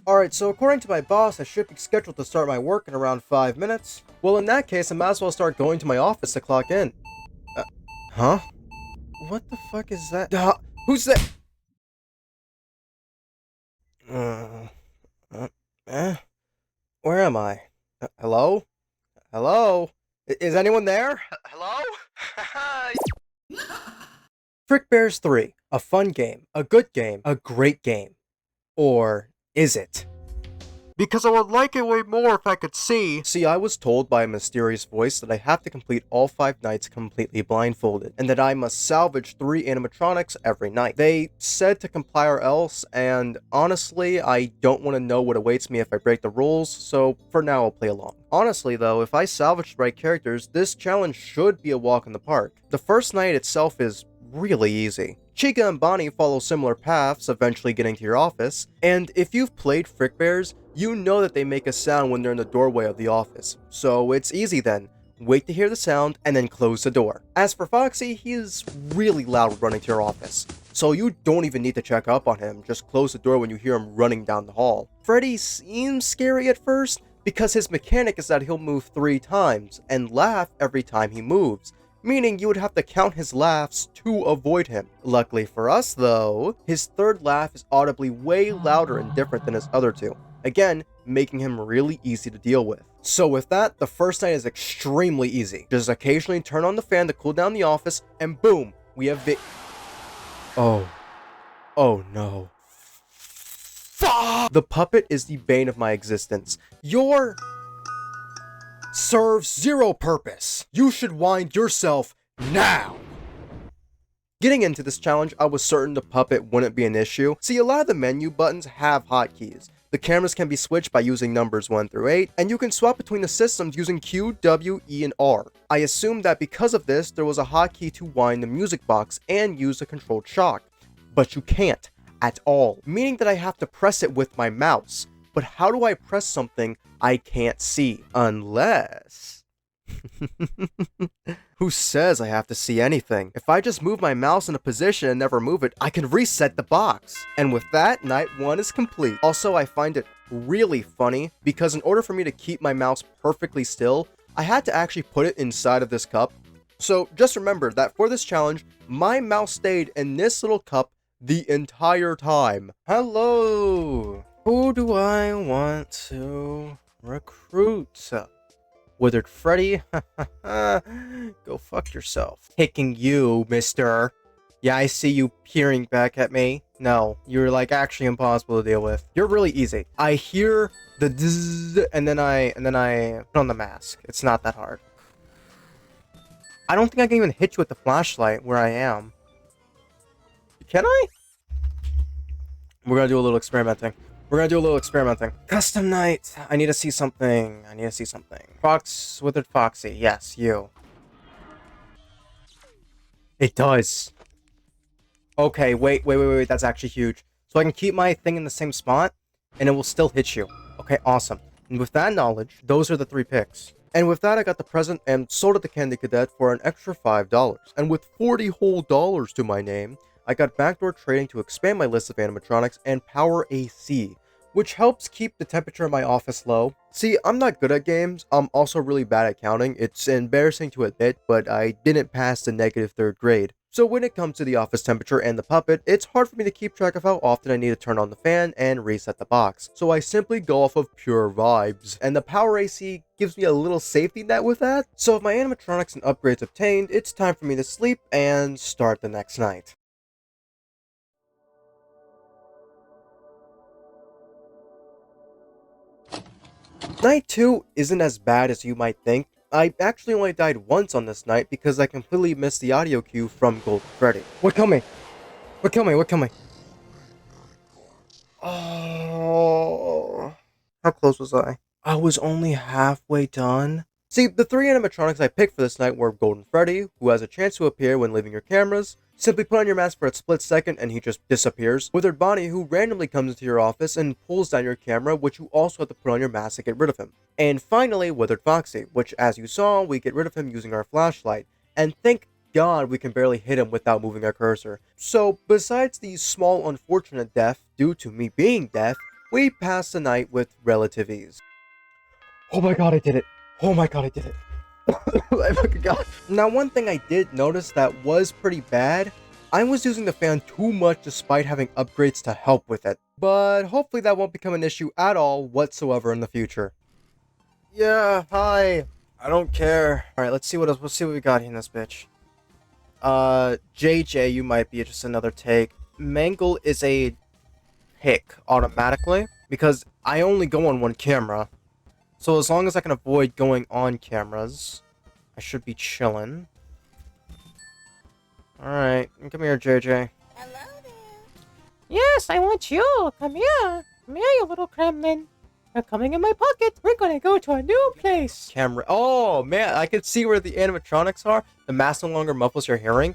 Alright, so according to my boss, I should be scheduled to start my work in around 5 minutes. Well, in that case, I might as well start going to my office to clock in. Huh? What the fuck is that? Who's that? Where am I? Hello? Hello? Is anyone there? Hello? Frickbears 3. A fun game, a good game, a great game. Or is it? Because I would like it way more if I could see. See, I was told by a mysterious voice that I have to complete all 5 nights completely blindfolded, and that I must salvage 3 animatronics every night. They said to comply or else, and honestly, I don't want to know what awaits me if I break the rules, so for now I'll play along. Honestly though, if I salvage the right characters, this challenge should be a walk in the park. The first night itself is really easy. Chica and Bonnie follow similar paths, eventually getting to your office, and if you've played Frickbears, you know that they make a sound when they're in the doorway of the office. So it's easy then. Wait to hear the sound, and then close the door. As for Foxy, he is really loud running to your office, so you don't even need to check up on him, just close the door when you hear him running down the hall. Freddy seems scary at first, because his mechanic is that he'll move 3 times, and laugh every time he moves, meaning you would have to count his laughs to avoid him. Luckily for us though, his 3rd laugh is audibly way louder and different than his other 2, again, making him really easy to deal with. So with that, the first night is extremely easy. Just occasionally turn on the fan to cool down the office, and boom, we have Oh no. Fuck! The puppet is the bane of my existence. Serves 0 purpose. You should wind yourself now. Getting into this challenge, I was certain the puppet wouldn't be an issue. See, a lot of the menu buttons have hotkeys. The cameras can be switched by using numbers 1 through 8, and you can swap between the systems using Q, W, E, and R. I assumed that because of this, there was a hotkey to wind the music box and use a controlled shock. But you can't, at all, meaning that I have to press it with my mouse. But how do I press something I can't see? Unless... Who says I have to see anything? If I just move my mouse in a position and never move it, I can reset the box. And with that, night 1 is complete. Also, I find it really funny because in order for me to keep my mouse perfectly still, I had to actually put it inside of this cup. So just remember that for this challenge, my mouse stayed in this little cup the entire time. Hello! Who do I want to recruit? Withered Freddy? Go fuck yourself. Picking you, mister. Yeah, I see you peering back at me. No, you're like actually impossible to deal with. You're really easy. I hear the zzz, and then I put on the mask. It's not that hard. I don't think I can even hit you with the flashlight where I am. Can I? We're gonna do a little experimenting. Custom night. I need to see something. Withered Foxy. Yes, you. It does. Okay, wait. That's actually huge. So I can keep my thing in the same spot, and it will still hit you. Okay, awesome. And with that knowledge, those are the 3 picks. And with that, I got the present and sold it to Candy Cadet for an extra $5. And with 40 whole dollars to my name, I got backdoor trading to expand my list of animatronics and power AC, which helps keep the temperature in my office low. See, I'm not good at games, I'm also really bad at counting. It's embarrassing to admit, but I didn't pass the negative 3rd grade. So when it comes to the office temperature and the puppet, it's hard for me to keep track of how often I need to turn on the fan and reset the box. So I simply go off of pure vibes, and the power AC gives me a little safety net with that. So with my animatronics and upgrades obtained, it's time for me to sleep and start the next night. Night 2 isn't as bad as you might think. I actually only died once on this night because I completely missed the audio cue from Golden Freddy. What killed me? Oh, how close was I? I was only halfway done. See, the 3 animatronics I picked for this night were Golden Freddy, who has a chance to appear when leaving your cameras. Simply put on your mask for a split second and he just disappears. Withered Bonnie, who randomly comes into your office and pulls down your camera, which you also have to put on your mask to get rid of him. And finally, Withered Foxy, which as you saw, we get rid of him using our flashlight. And thank God we can barely hit him without moving our cursor. So, besides the small unfortunate death due to me being deaf, we passed the night with relative ease. Oh my god, I did it! Oh my god, I did it! I fucking got it. Now, one thing I did notice that was pretty bad, I was using the fan too much despite having upgrades to help with it. But hopefully that won't become an issue at all whatsoever in the future. Yeah, hi. I don't care. Alright, let's see what else. Let's see what we got here in this bitch. JJ, you might be just another take. Mangle is a pick automatically because I only go on one camera. So as long as I can avoid going on cameras, I should be chillin'. Alright, come here, JJ. Hello there. Yes, I want you. Come here. Come here, you little Kremlin. You're coming in my pocket. We're gonna go to a new place. Camera. Oh, man, I can see where the animatronics are. The mask no longer muffles your hearing.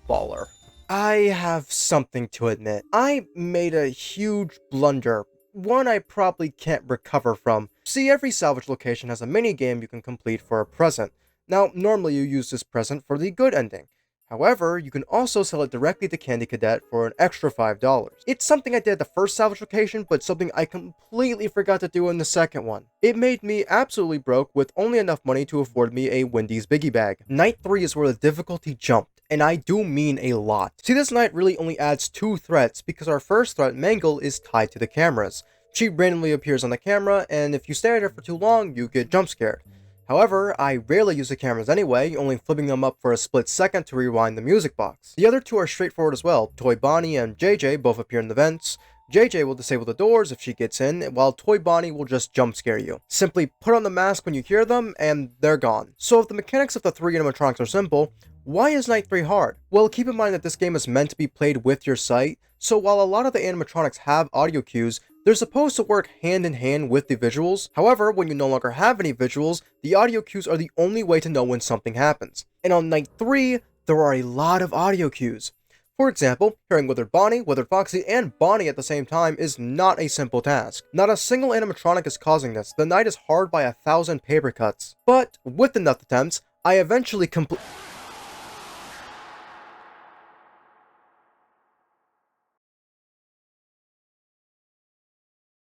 Baller. I have something to admit. I made a huge blunder. One I probably can't recover from. See, every salvage location has a mini-game you can complete for a present. Now, normally you use this present for the good ending. However, you can also sell it directly to Candy Cadet for an extra $5. It's something I did at the first salvage location, but something I completely forgot to do in the second one. It made me absolutely broke with only enough money to afford me a Wendy's Biggie Bag. Night 3 is where the difficulty jumped, and I do mean a lot. See, this night really only adds 2 threats because our first threat, Mangle, is tied to the cameras. She randomly appears on the camera, and if you stare at her for too long, you get jump scared. However, I rarely use the cameras anyway, only flipping them up for a split second to rewind the music box. The other 2 are straightforward as well. Toy Bonnie and JJ both appear in the vents. JJ will disable the doors if she gets in, while Toy Bonnie will just jump scare you. Simply put on the mask when you hear them, and they're gone. So if the mechanics of the 3 animatronics are simple, why is Night 3 hard? Well, keep in mind that this game is meant to be played with your sight, so while a lot of the animatronics have audio cues, they're supposed to work hand in hand with the visuals. However, when you no longer have any visuals, the audio cues are the only way to know when something happens. And on Night 3, there are a lot of audio cues. For example, hearing Withered Bonnie, Withered Foxy, and Bonnie at the same time is not a simple task. Not a single animatronic is causing this. The night is hard by 1,000 paper cuts. But, with enough attempts, I eventually complete.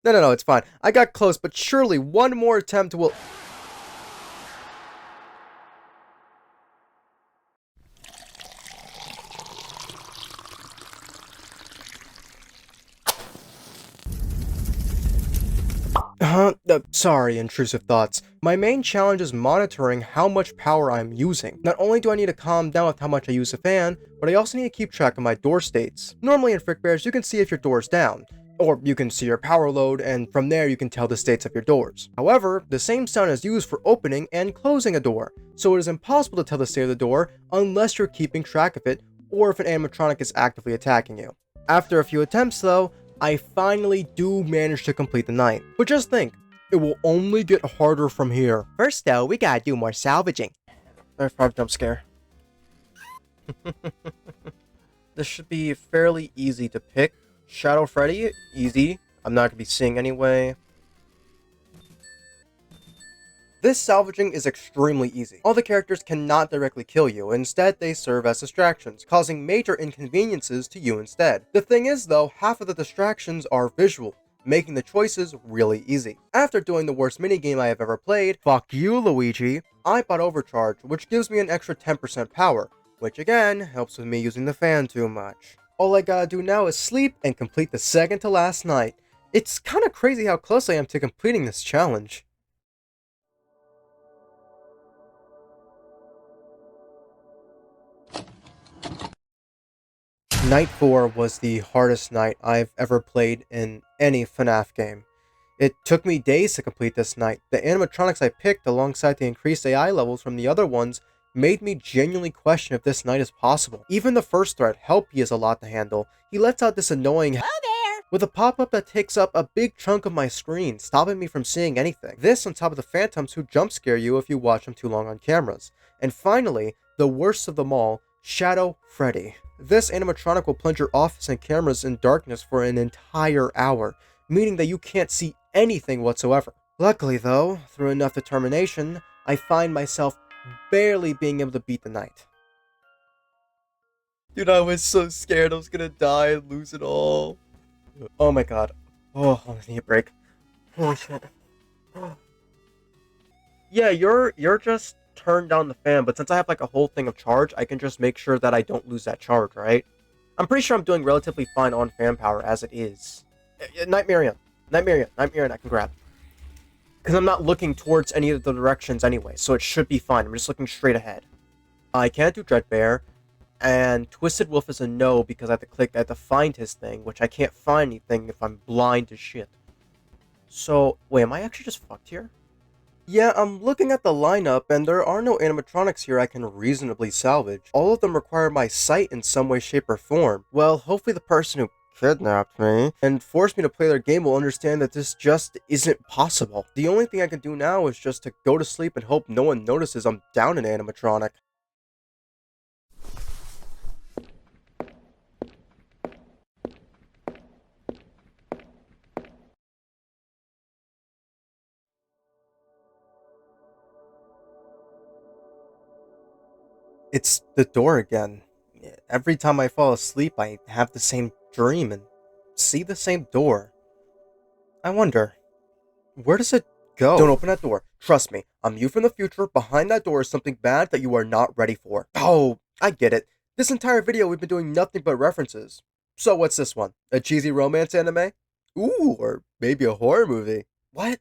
No, it's fine. I got close, but surely one more attempt will... Sorry, intrusive thoughts. My main challenge is monitoring how much power I'm using. Not only do I need to calm down with how much I use the fan, but I also need to keep track of my door states. Normally in Frickbears, you can see if your door's down, or you can see your power load, and from there you can tell the states of your doors. However, the same sound is used for opening and closing a door, so it is impossible to tell the state of the door unless you're keeping track of it, or if an animatronic is actively attacking you. After a few attempts though, I finally do manage to complete the night. But just think, it will only get harder from here. First though, we gotta do more salvaging. There's 5 jump scare. This should be fairly easy to pick. Shadow Freddy, easy. I'm not gonna be seeing anyway. This salvaging is extremely easy. All the characters cannot directly kill you, instead they serve as distractions, causing major inconveniences to you instead. The thing is though, half of the distractions are visual, making the choices really easy. After doing the worst minigame I have ever played, fuck you Luigi, I bought Overcharge, which gives me an extra 10% power, which again, helps with me using the fan too much. All I gotta do now is sleep and complete the second to last night. It's kinda crazy how close I am to completing this challenge. Night 4 was the hardest night I've ever played in any Fnaf game. It took me days to complete this night. The animatronics I picked alongside the increased AI levels from the other ones made me genuinely question if this night is possible. Even the first threat, Helpy, is a lot to handle. He lets out this annoying Hello there. with a pop-up that takes up a big chunk of my screen, stopping me from seeing anything. This on top of the phantoms who jump scare you if you watch them too long on cameras. And finally, the worst of them all, Shadow Freddy. This animatronic will plunge your office and cameras in darkness for an entire hour, meaning that you can't see anything whatsoever. Luckily though, through enough determination, I find myself barely being able to beat the night. Dude, I was so scared I was gonna die and lose it all. Oh my god. Oh, I need a break. Holy shit. Yeah, you're just turned down the fan, but since I have like a whole thing of charge, I can just make sure that I don't lose that charge, right? I'm pretty sure I'm doing relatively fine on fan power as it is. Nightmarian, I can grab. Because I'm not looking towards any of the directions anyway, so it should be fine. I'm just looking straight ahead. I can't do Dreadbear, and Twisted Wolf is a no because I have to find his thing, which I can't find anything if I'm blind as shit. So, wait, am I actually just fucked here? Yeah, I'm looking at the lineup, and there are no animatronics here I can reasonably salvage. All of them require my sight in some way, shape, or form. Well, hopefully the person who kidnapped me and forced me to play their game will understand that this just isn't possible. The only thing I can do now is just to go to sleep and hope no one notices I'm down an animatronic. It's the door again. Every time I fall asleep, I have the same dream and see the same door. I wonder, where does it go? Don't open that door. Trust me, I'm you from the future. Behind that door is something bad that you are not ready for. Oh, I get it. This entire video we've been doing nothing but references. So what's this one? A cheesy romance anime? Ooh, or maybe a horror movie. What?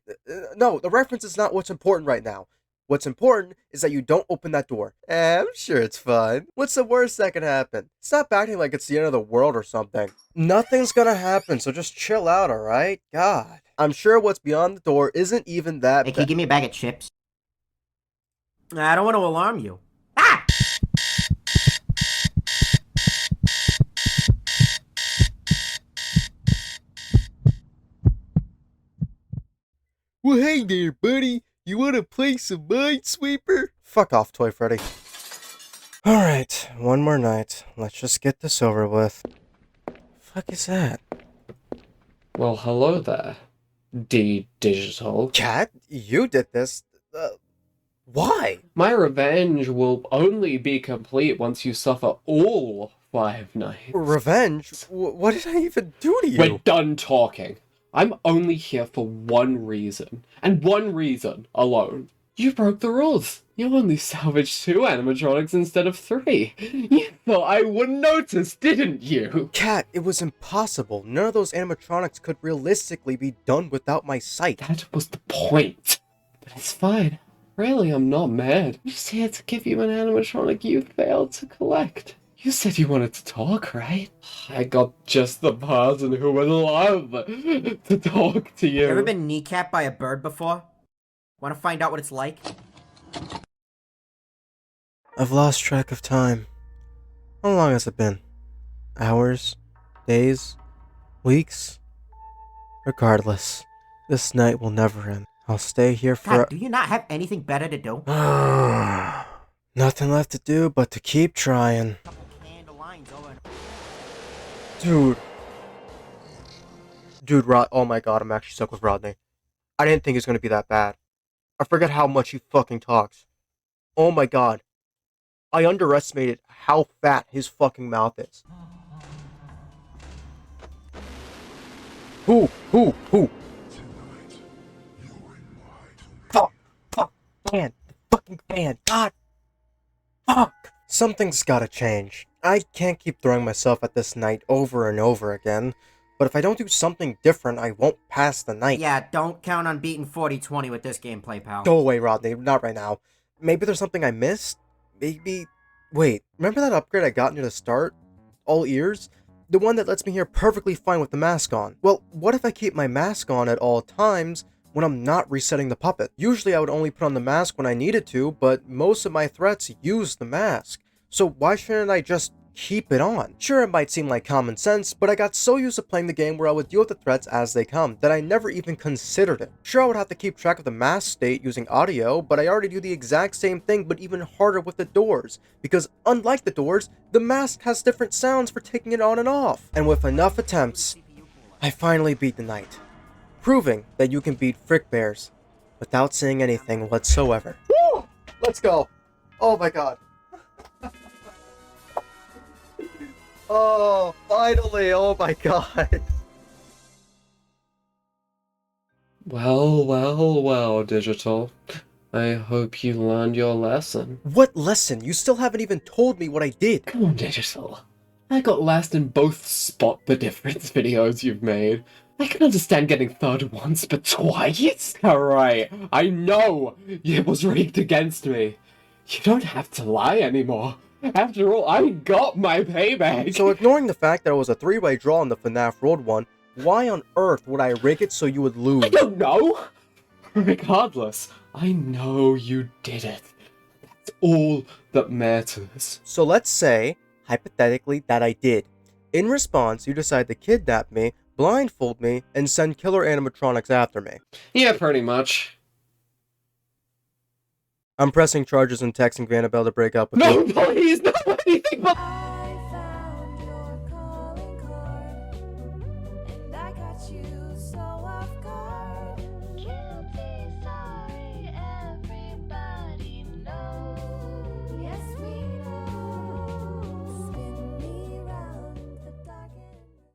No, the reference is not what's important right now. What's important is that you don't open that door. I'm sure it's fine. What's the worst that can happen? Stop acting like it's the end of the world or something. Nothing's gonna happen, so just chill out, alright? God. I'm sure what's beyond the door isn't even that Hey, can you give me a bag of chips? I don't want to alarm you. Ah! Well, hey there, buddy. You wanna play some Minesweeper? Fuck off, Toy Freddy. Alright, one more night. Let's just get this over with. Fuck is that? Well, hello there, DDigitall. Cat, you did this. Why? My revenge will only be complete once you suffer all 5 nights. Revenge? What did I even do to you? We're done talking. I'm only here for one reason, and one reason alone. You broke the rules. You only salvaged 2 animatronics instead of 3. You thought I wouldn't notice, didn't you? Cat, it was impossible. None of those animatronics could realistically be done without my sight. That was the point. But it's fine. Really, I'm not mad. I'm just here to give you an animatronic you failed to collect. You said you wanted to talk, right? I got just the person who would love to talk to you. You ever been kneecapped by a bird before? Want to find out what it's like? I've lost track of time. How long has it been? Hours? Days? Weeks? Regardless, this night will never end. I'll stay here for. God, do you not have anything better to do? Nothing left to do but to keep trying. Dude, oh my god, I'm actually stuck with Rodney. I didn't think it was gonna be that bad. I forget how much he fucking talks. Oh my god. I underestimated how fat his fucking mouth is. Who? Fuck, fan, the fucking fan, god. Fuck. Something's gotta change. I can't keep throwing myself at this night over and over again, but if I don't do something different, I won't pass the night. Yeah, don't count on beating 40-20 with this gameplay, pal. Go away, Rodney, not right now. Maybe there's something I missed? Maybe... Wait, remember that upgrade I got near the start? All ears? The one that lets me hear perfectly fine with the mask on. Well, what if I keep my mask on at all times when I'm not resetting the puppet? Usually I would only put on the mask when I needed to, but most of my threats use the mask. So why shouldn't I just keep it on? Sure, it might seem like common sense, but I got so used to playing the game where I would deal with the threats as they come that I never even considered it. Sure, I would have to keep track of the mask state using audio, but I already do the exact same thing but even harder with the doors, because unlike the doors, the mask has different sounds for taking it on and off. And with enough attempts, I finally beat the night, proving that you can beat Frickbears without saying anything whatsoever. Woo! Let's go! Oh my god. Oh, finally! Oh my god! Well, Digital. I hope you learned your lesson. What lesson? You still haven't even told me what I did. Come on, Digital. I got last in both spot the difference videos you've made. I can understand getting third once, but twice? Alright, I know it was rigged against me. You don't have to lie anymore. After all, I got my payback. So ignoring the fact that it was a 3-way draw in the Fnaf Road one, why on earth would I rig it so you would lose? I don't know. Regardless, I know you did it. That's all that matters. So let's say, hypothetically, that I did. In response, you decide to kidnap me, blindfold me, and send killer animatronics after me. Yeah, pretty much. I'm pressing charges and texting Vanabelle to break up with No, you. please, no, anything but...